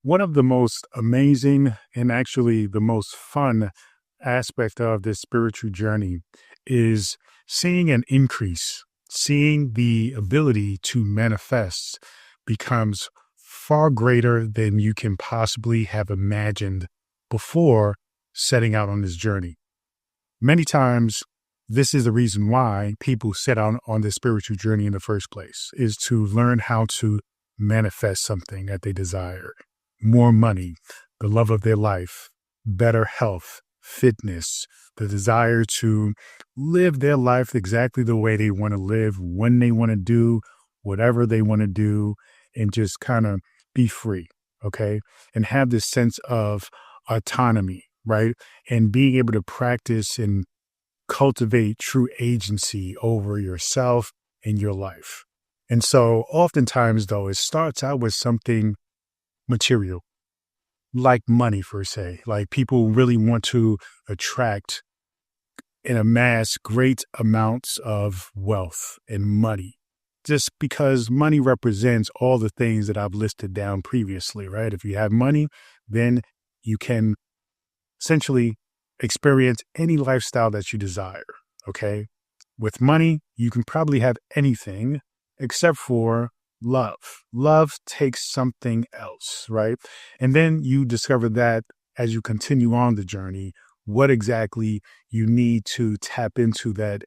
One of the most amazing and actually the most fun aspect of this spiritual journey is seeing an increase, seeing the ability to manifest becomes far greater than you can possibly have imagined before setting out on this journey. Many times, this is the reason why people set out on this spiritual journey in the first place, is to learn how to manifest something that they desire. More money, the love of their life, better health, fitness, the desire to live their life exactly the way they want to live, when they want to do whatever they want to do, and just kind of be free, okay? And have this sense of autonomy, right? And being able to practice and cultivate true agency over yourself and your life. And so oftentimes, though, it starts out with something material, like money, per se. Like people really want to attract and amass great amounts of wealth and money, just because money represents all the things that I've listed down previously, right? If you have money, then you can essentially experience any lifestyle that you desire, okay? With money, you can probably have anything except for love. Love takes something else, right? And then you discover that as you continue on the journey, what exactly you need to tap into that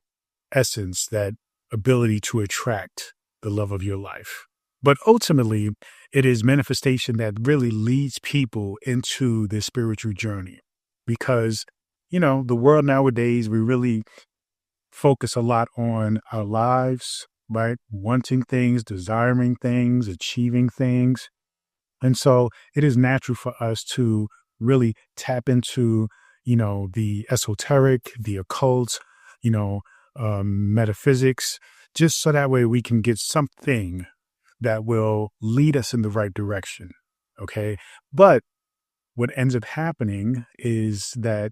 essence, that ability to attract the love of your life. But ultimately, it is manifestation that really leads people into this spiritual journey because, the world nowadays, we really focus a lot on our lives, right? Wanting things, desiring things, achieving things. And so it is natural for us to really tap into, the esoteric, the occult, metaphysics, just so that way we can get something that will lead us in the right direction. Okay. But what ends up happening is that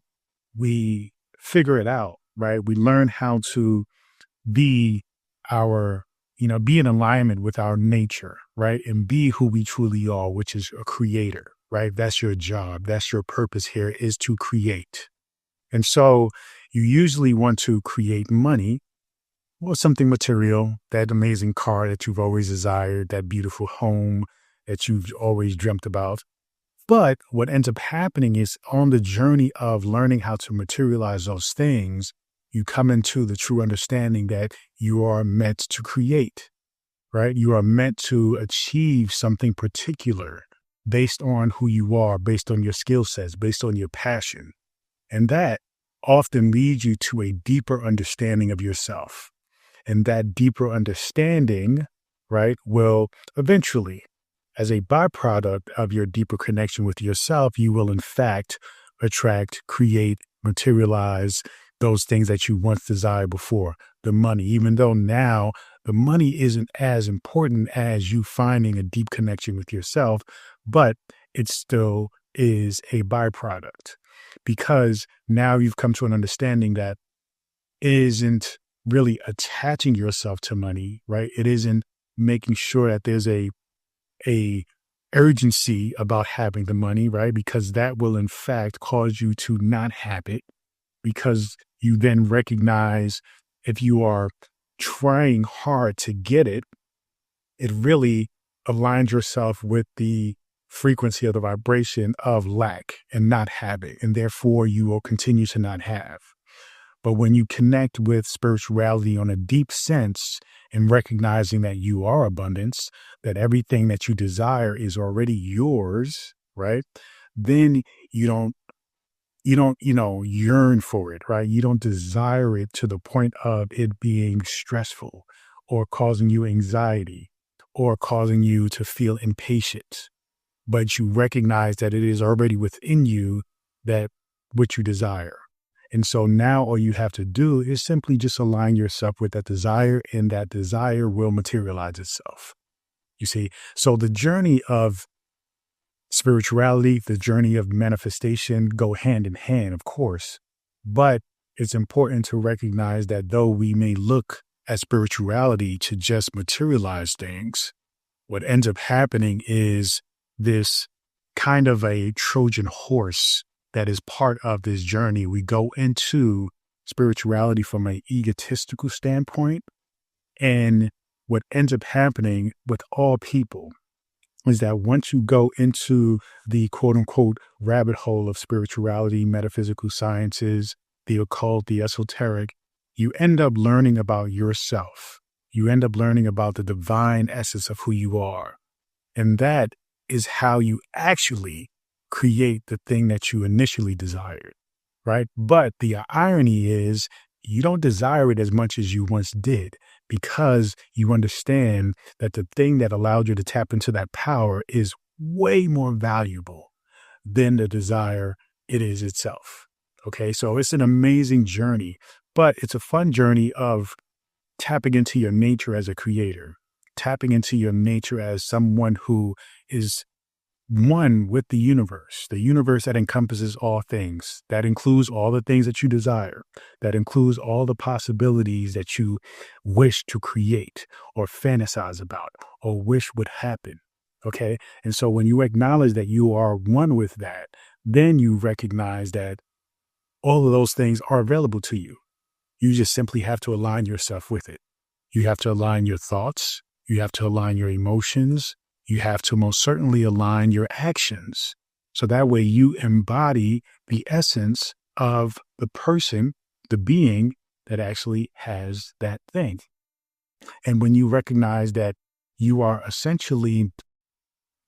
we figure it out, right? We learn how to be be in alignment with our nature, right? And be who we truly are, which is a creator, right? That's your job. That's your purpose here, is to create. And so you usually want to create money or something material, that amazing car that you've always desired, that beautiful home that you've always dreamt about. But what ends up happening is on the journey of learning how to materialize those things, you come into the true understanding that you are meant to create, right? You are meant to achieve something particular based on who you are, based on your skill sets, based on your passion. And that often leads you to a deeper understanding of yourself. And that deeper understanding, right, will eventually, as a byproduct of your deeper connection with yourself, you will in fact attract, create, materialize those things that you once desired before. The money, even though now the money isn't as important as you finding a deep connection with yourself, but it still is a byproduct because now you've come to an understanding that it isn't really attaching yourself to money, right? It isn't making sure that there's a urgency about having the money, right? Because that will in fact cause you to not have it, because you then recognize if you are trying hard to get it, it really aligns yourself with the frequency of the vibration of lack and not having, and therefore you will continue to not have. But when you connect with spirituality on a deep sense and recognizing that you are abundance, that everything that you desire is already yours, right? Then you don't, yearn for it, right? You don't desire it to the point of it being stressful or causing you anxiety or causing you to feel impatient. But you recognize that it is already within you, that what you desire. And so now all you have to do is simply just align yourself with that desire, and that desire will materialize itself. You see, so the journey of spirituality, the journey of manifestation go hand in hand, of course. But it's important to recognize that though we may look at spirituality to just materialize things, what ends up happening is this kind of a Trojan horse that is part of this journey. We go into spirituality from an egotistical standpoint. And what ends up happening with all people is that once you go into the quote unquote rabbit hole of spirituality, metaphysical sciences, the occult, the esoteric, you end up learning about yourself. You end up learning about the divine essence of who you are. And that is how you actually create the thing that you initially desired, right? But the irony is you don't desire it as much as you once did, because you understand that the thing that allowed you to tap into that power is way more valuable than the desire it is itself. Okay, so it's an amazing journey, but it's a fun journey of tapping into your nature as a creator, tapping into your nature as someone who is one with the universe that encompasses all things, that includes all the things that you desire, that includes all the possibilities that you wish to create or fantasize about or wish would happen. Okay. And so when you acknowledge that you are one with that, then you recognize that all of those things are available to you. You just simply have to align yourself with it. You have to align your thoughts. You have to align your emotions. You have to most certainly align your actions. So that way you embody the essence of the person, the being that actually has that thing. And when you recognize that you are essentially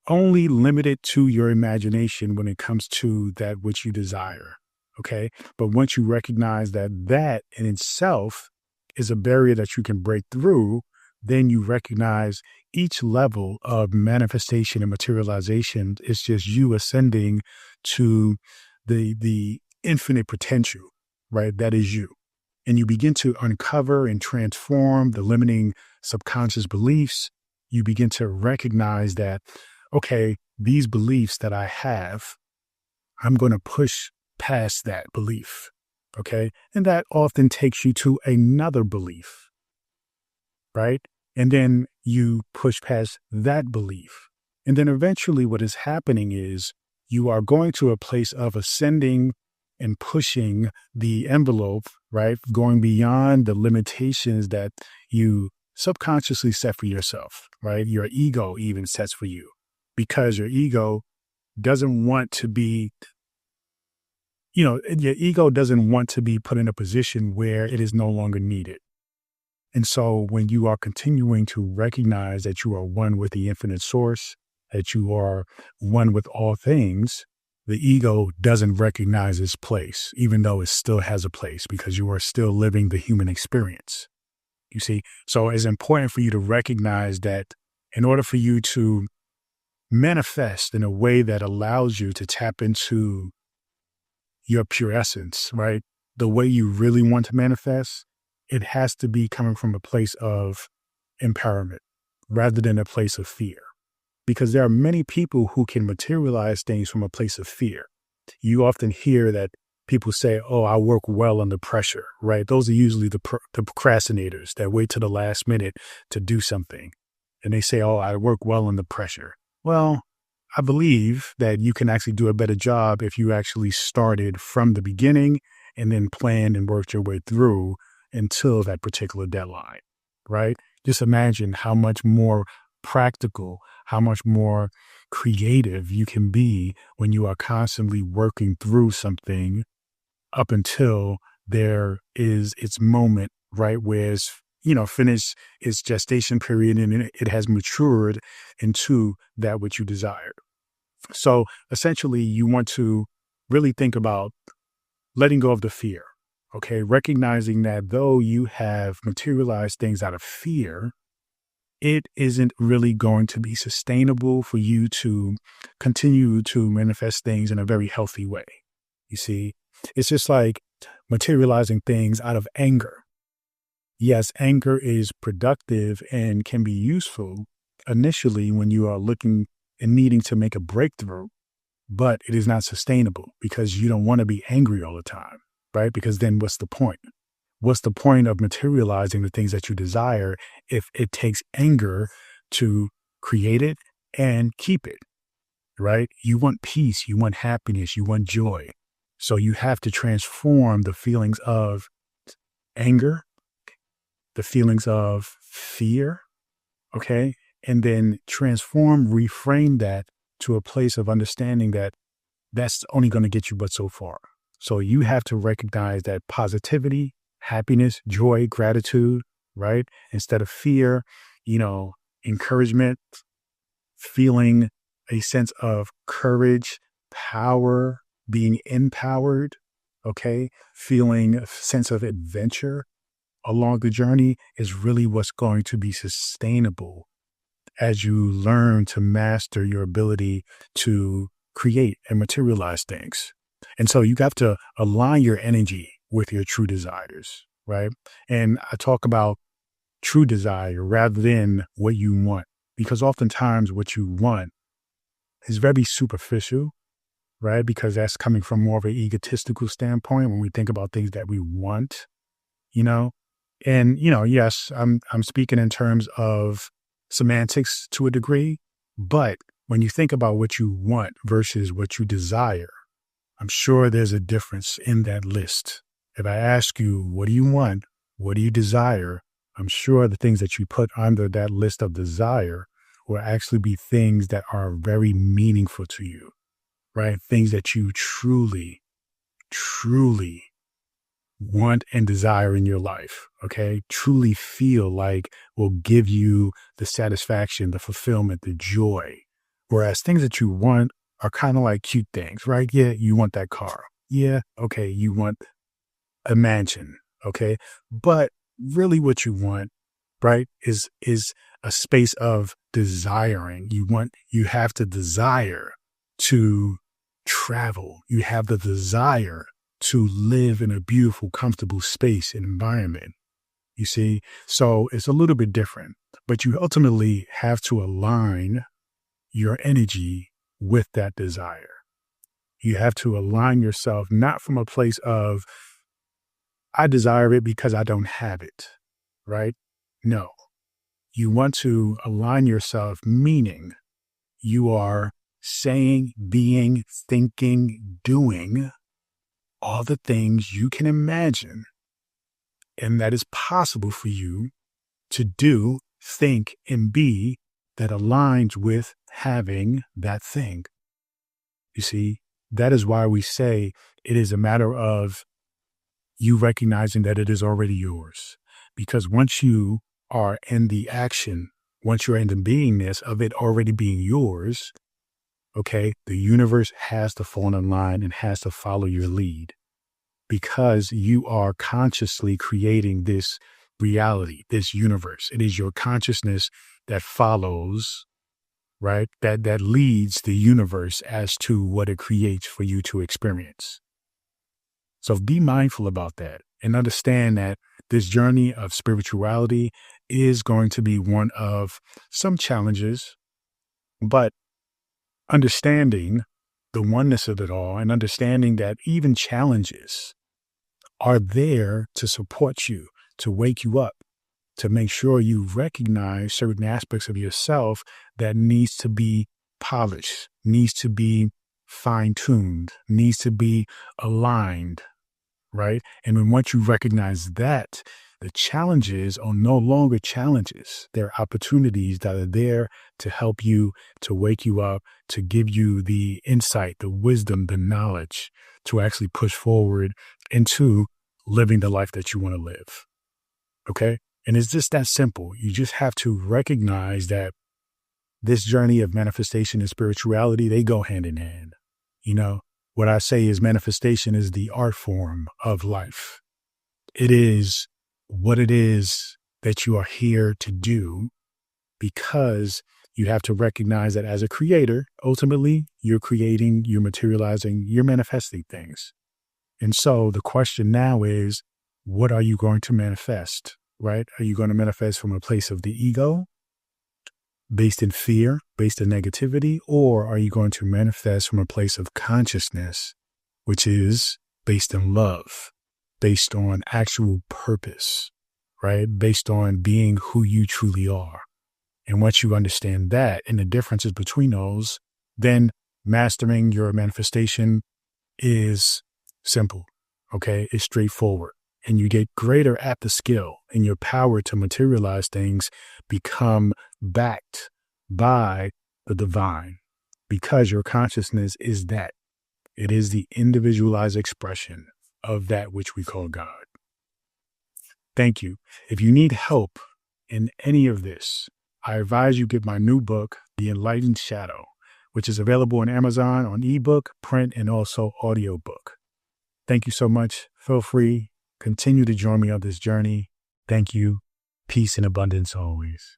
only limited to your imagination when it comes to that which you desire. Okay. But once you recognize that that in itself is a barrier that you can break through, then you recognize each level of manifestation and materialization is just you ascending to the infinite potential, right? That is you. And you begin to uncover and transform the limiting subconscious beliefs. You begin to recognize that, okay, these beliefs that I have, I'm going to push past that belief. Okay. And that often takes you to another belief, right? And then you push past that belief. And then eventually what is happening is you are going to a place of ascending and pushing the envelope, right? Going beyond the limitations that you subconsciously set for yourself, right? Your ego even sets for you, because your ego doesn't want to be, your ego doesn't want to be put in a position where it is no longer needed. And so when you are continuing to recognize that you are one with the infinite source, that you are one with all things, the ego doesn't recognize its place, even though it still has a place, because you are still living the human experience. You see? So it's important for you to recognize that in order for you to manifest in a way that allows you to tap into your pure essence, right? The way you really want to manifest, it has to be coming from a place of empowerment rather than a place of fear. Because there are many people who can materialize things from a place of fear. You often hear that people say, oh, I work well under pressure, right? Those are usually the procrastinators that wait to the last minute to do something. And they say, oh, I work well under pressure. Well, I believe that you can actually do a better job if you actually started from the beginning and then planned and worked your way through until that particular deadline, right? Just imagine how much more practical, how much more creative you can be when you are constantly working through something up until there is its moment, right? Where it's, finished its gestation period and it has matured into that which you desired. So essentially you want to really think about letting go of the fear. Okay. Recognizing that though you have materialized things out of fear, it isn't really going to be sustainable for you to continue to manifest things in a very healthy way. You see, it's just like materializing things out of anger. Yes, anger is productive and can be useful initially when you are looking and needing to make a breakthrough, but it is not sustainable because you don't want to be angry all the time, right? Because then what's the point? What's the point of materializing the things that you desire if it takes anger to create it and keep it? right? You want peace, you want happiness, you want joy. So you have to transform the feelings of anger, the feelings of fear, okay? And then reframe that to a place of understanding that that's only going to get you but so far. So you have to recognize that positivity, happiness, joy, gratitude, right? Instead of fear, encouragement, feeling a sense of courage, power, being empowered, okay? Feeling a sense of adventure along the journey is really what's going to be sustainable as you learn to master your ability to create and materialize things. And so you have to align your energy with your true desires, right? And I talk about true desire rather than what you want, because oftentimes what you want is very superficial, right? Because that's coming from more of an egotistical standpoint when we think about things that we want, you know? And, yes, I'm speaking in terms of semantics to a degree, but when you think about what you want versus what you desire, I'm sure there's a difference in that list. If I ask you, what do you want? What do you desire? I'm sure the things that you put under that list of desire will actually be things that are very meaningful to you, right? Things that you truly, truly want and desire in your life, okay? Truly feel like will give you the satisfaction, the fulfillment, the joy. Whereas things that you want are kind of like cute things, right? Yeah, you want that car. Yeah, okay, you want a mansion, okay? But really what you want, right, is a space of desiring. You have to desire to travel. You have the desire to live in a beautiful, comfortable space and environment. You see? So it's a little bit different, but you ultimately have to align your energy with that desire. You have to align yourself not from a place of, I desire it because I don't have it, right? No. You want to align yourself, meaning you are saying, being, thinking, doing all the things you can imagine and that is possible for you to do, think, and be that aligns with having that thing. You see, that is why we say it is a matter of you recognizing that it is already yours. Because once you are in the action, once you're in the beingness of it already being yours, okay, the universe has to fall in line and has to follow your lead. Because you are consciously creating this reality, this universe. It is your consciousness that follows, right? That leads the universe as to what it creates for you to experience. So be mindful about that and understand that this journey of spirituality is going to be one of some challenges, but understanding the oneness of it all and understanding that even challenges are there to support you, to wake you up, to make sure you recognize certain aspects of yourself that needs to be polished, needs to be fine-tuned, needs to be aligned, right? And then once you recognize that, the challenges are no longer challenges. They're opportunities that are there to help you, to wake you up, to give you the insight, the wisdom, the knowledge to actually push forward into living the life that you want to live. Okay? And it's just that simple. You just have to recognize that this journey of manifestation and spirituality, they go hand in hand. What I say is manifestation is the art form of life. It is what it is that you are here to do, because you have to recognize that as a creator, ultimately you're creating, you're materializing, you're manifesting things. And so the question now is, what are you going to manifest, right? Are you going to manifest from a place of the ego, based in fear, based in negativity, or are you going to manifest from a place of consciousness, which is based in love, based on actual purpose, right? Based on being who you truly are. And once you understand that and the differences between those, then mastering your manifestation is simple, okay? It's straightforward. And you get greater at the skill, and your power to materialize things become backed by the divine, because your consciousness is that. It is the individualized expression of that which we call God. Thank you. If you need help in any of this, I advise you get my new book, The Enlightened Shadow, which is available on Amazon on ebook, print, and also audiobook. Thank you so much. Feel free. Continue to join me on this journey. Thank you. Peace and abundance always.